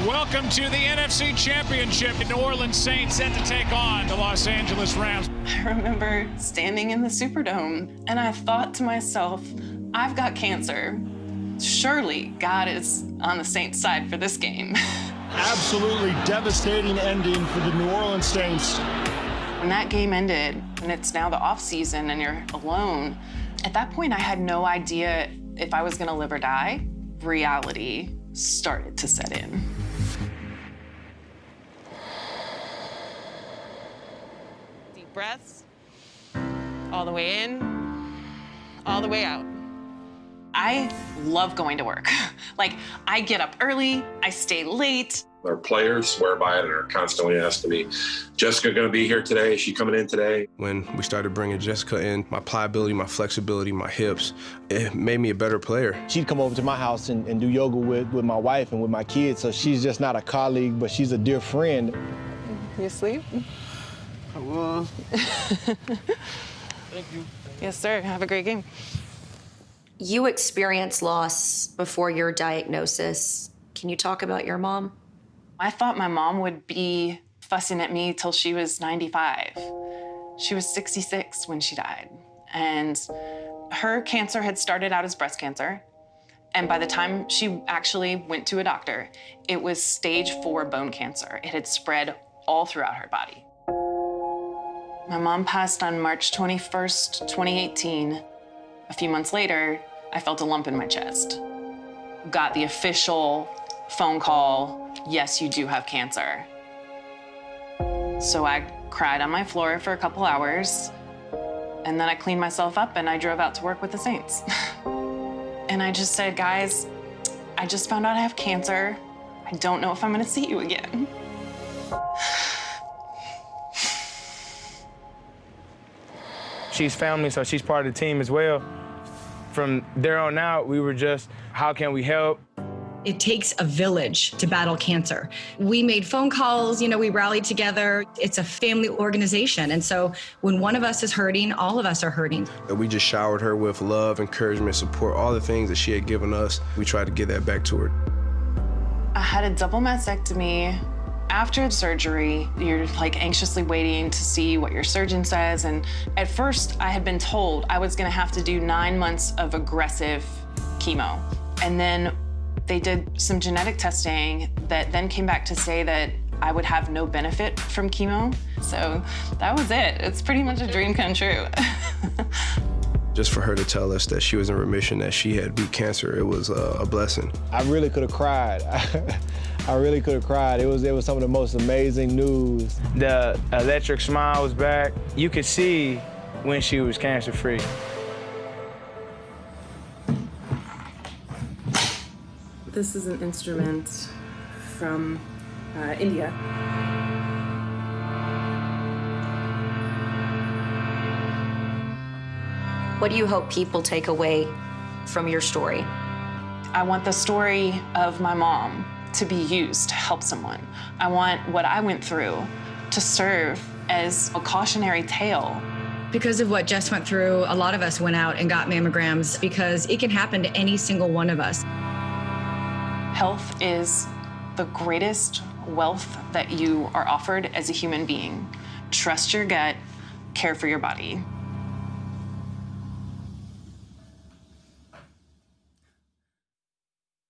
Welcome to the NFC Championship. The New Orleans Saints set to take on the Los Angeles Rams. I remember standing in the Superdome, and I thought to myself, I've got cancer. Surely God is on the Saints' side for this game. Absolutely devastating ending for the New Orleans Saints. When that game ended, and it's now the off season and you're alone, at that point I had no idea if I was gonna live or die. Reality started to set in. Deep breaths, all the way in, all the way out. I love going to work. Like, I get up early, I stay late. Our players swear by it and are constantly asking me, Jessica gonna be here today? Is she coming in today? When we started bringing Jessica in, my pliability, my flexibility, my hips, it made me a better player. She'd come over to my house and do yoga with my wife and with my kids, so she's just not a colleague, but she's a dear friend. You asleep? I was. Thank you. Yes, sir. Have a great game. You experienced loss before your diagnosis. Can you talk about your mom? I thought my mom would be fussing at me till she was 95. She was 66 when she died. And her cancer had started out as breast cancer. And by the time she actually went to a doctor, it was stage 4 bone cancer. It had spread all throughout her body. My mom passed on March 21st, 2018. A few months later, I felt a lump in my chest. Got the official phone call, yes, you do have cancer. So I cried on my floor for a couple hours, and then I cleaned myself up and I drove out to work with the Saints. And I just said, guys, I just found out I have cancer. I don't know if I'm gonna see you again. She's family, so she's part of the team as well. From there on out, we were just, how can we help? It takes a village to battle cancer. We made phone calls, we rallied together. It's a family organization. And so when one of us is hurting, all of us are hurting. We just showered her with love, encouragement, support, all the things that she had given us. We tried to give that back to her. I had a double mastectomy. After surgery, you're like anxiously waiting to see what your surgeon says. And at first, I had been told I was gonna have to do 9 months of aggressive chemo. And then they did some genetic testing that then came back to say that I would have no benefit from chemo. So that was it. It's pretty much a dream come true. Just for her to tell us that she was in remission, that she had beat cancer, it was a blessing. I really could have cried. I really could have cried. It was some of the most amazing news. The electric smile was back. You could see when she was cancer-free. This is an instrument from India. What do you hope people take away from your story? I want the story of my mom to be used to help someone. I want what I went through to serve as a cautionary tale. Because of what Jess went through, a lot of us went out and got mammograms because it can happen to any single one of us. Health is the greatest wealth that you are offered as a human being. Trust your gut, care for your body.